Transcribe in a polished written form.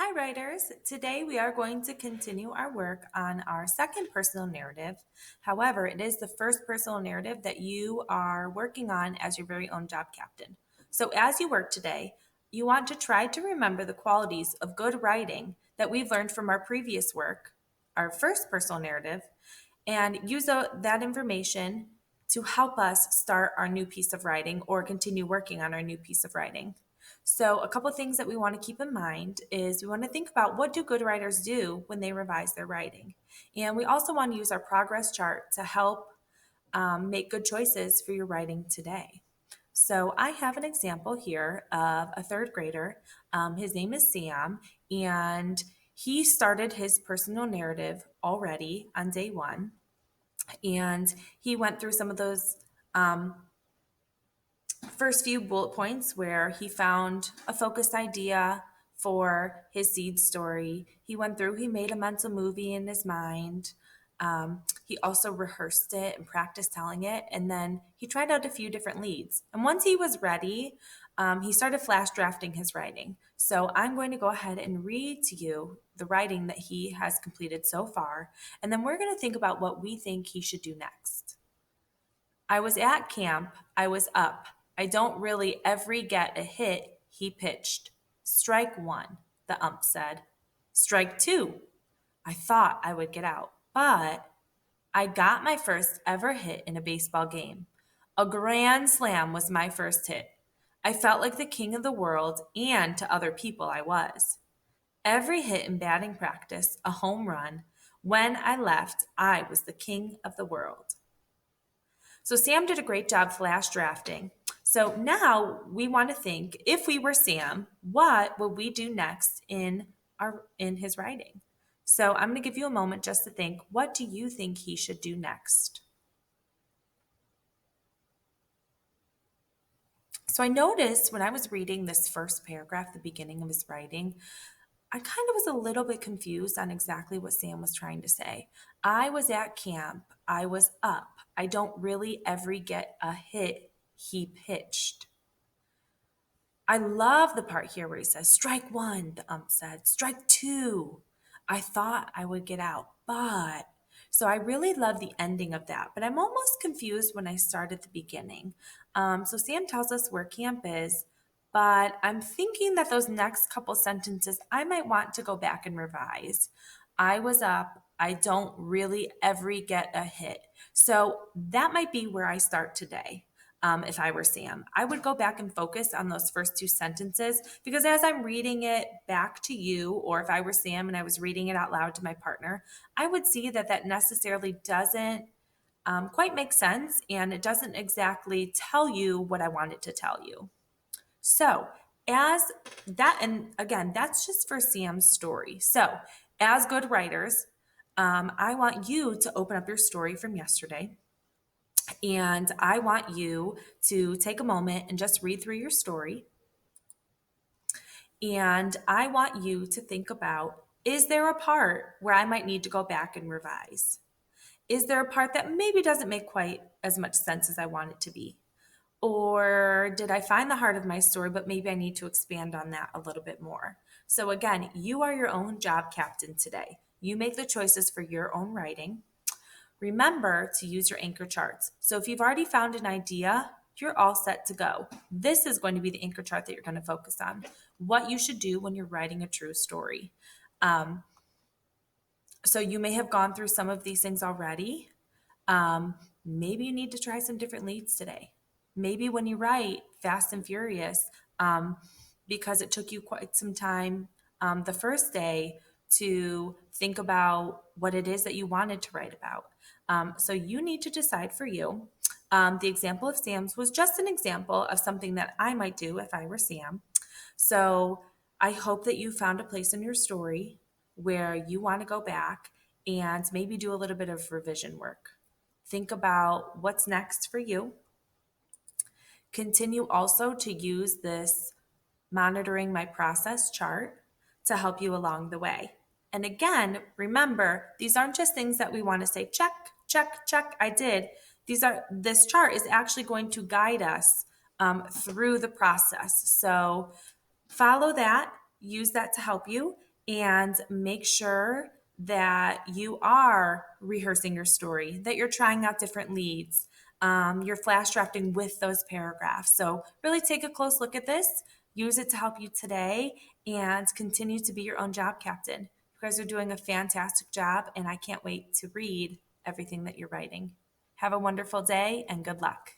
Hi, writers. Today we are going to continue our work on our second personal narrative. However, it is the first personal narrative that you are working on as your very own job captain. So, as you work today, you want to try to remember the qualities of good writing that we've learned from our previous work, our first personal narrative, and use that information to help us start our new piece of writing or continue working on our new piece of writing. So, a couple of things that we want to keep in mind is we want to think about what do good writers do when they revise their writing. And we also want to use our progress chart to help make good choices for your writing today. So, I have an example here of a third grader. His name is Sam, and he started his personal narrative already on day one. And he went through some of those first few bullet points where he found a focused idea for his seed story. He went through, he made a mental movie in his mind. He also rehearsed it and practiced telling it. And then he tried out a few different leads. And once he was ready, he started flash drafting his writing. So I'm going to go ahead and read to you the writing that he has completed so far. And then we're going to think about what we think he should do next. I was at camp. I was up. I don't really every get a hit, he pitched. Strike one, the ump said. Strike two. I thought I would get out, but I got my first ever hit in a baseball game. A grand slam was my first hit. I felt like the king of the world, and to other people I was. Every hit in batting practice, a home run. When I left, I was the king of the world. So Sam did a great job flash drafting. So now we want to think, if we were Sam, what would we do next in his writing? So I'm going to give you a moment just to think, what do you think he should do next? So I noticed when I was reading this first paragraph, the beginning of his writing, I kind of was a little bit confused on exactly what Sam was trying to say. I was at camp. I was up. I don't really ever get a hit, he pitched. I love the part here where he says, strike one, the ump said, strike two. I thought I would get out, but. So I really love the ending of that, but I'm almost confused when I start at the beginning. So Sam tells us where camp is, but I'm thinking that those next couple sentences I might want to go back and revise. I was up. I don't really ever get a hit. So that might be where I start today. If I were Sam, I would go back and focus on those first two sentences because as I'm reading it back to you, or if I were Sam and I was reading it out loud to my partner, I would see that that necessarily doesn't quite make sense and it doesn't exactly tell you what I want it to tell you. So, as that, and again, that's just for Sam's story. So, as good writers, I want you to open up your story from yesterday. And I want you to take a moment and just read through your story. And I want you to think about, is there a part where I might need to go back and revise? Is there a part that maybe doesn't make quite as much sense as I want it to be? Or did I find the heart of my story, but maybe I need to expand on that a little bit more? So, again, you are your own job captain today. You make the choices for your own writing. Remember to use your anchor charts. So, if you've already found an idea, you're all set to go. This is going to be the anchor chart that you're going to focus on. What you should do when you're writing a true story. Um, so, you may have gone through some of these things already. Maybe you need to try some different leads today. Maybe when you write Fast and Furious, because it took you quite some time the first day to think about what it is that you wanted to write about. So you need to decide for you. The example of Sam's was just an example of something that I might do if I were Sam. So I hope that you found a place in your story where you want to go back and maybe do a little bit of revision work. Think about what's next for you. Continue also to use this monitoring my process chart to help you along the way. And again, remember, these aren't just things that we want to say, check, check, check, I did. This chart is actually going to guide us through the process. So follow that, use that to help you. and make sure that you are rehearsing your story, that you're trying out different leads, you're flash drafting with those paragraphs. So, really take a close look at this, use it to help you today, and continue to be your own job captain. You guys are doing a fantastic job, and I can't wait to read everything that you're writing. Have a wonderful day and good luck.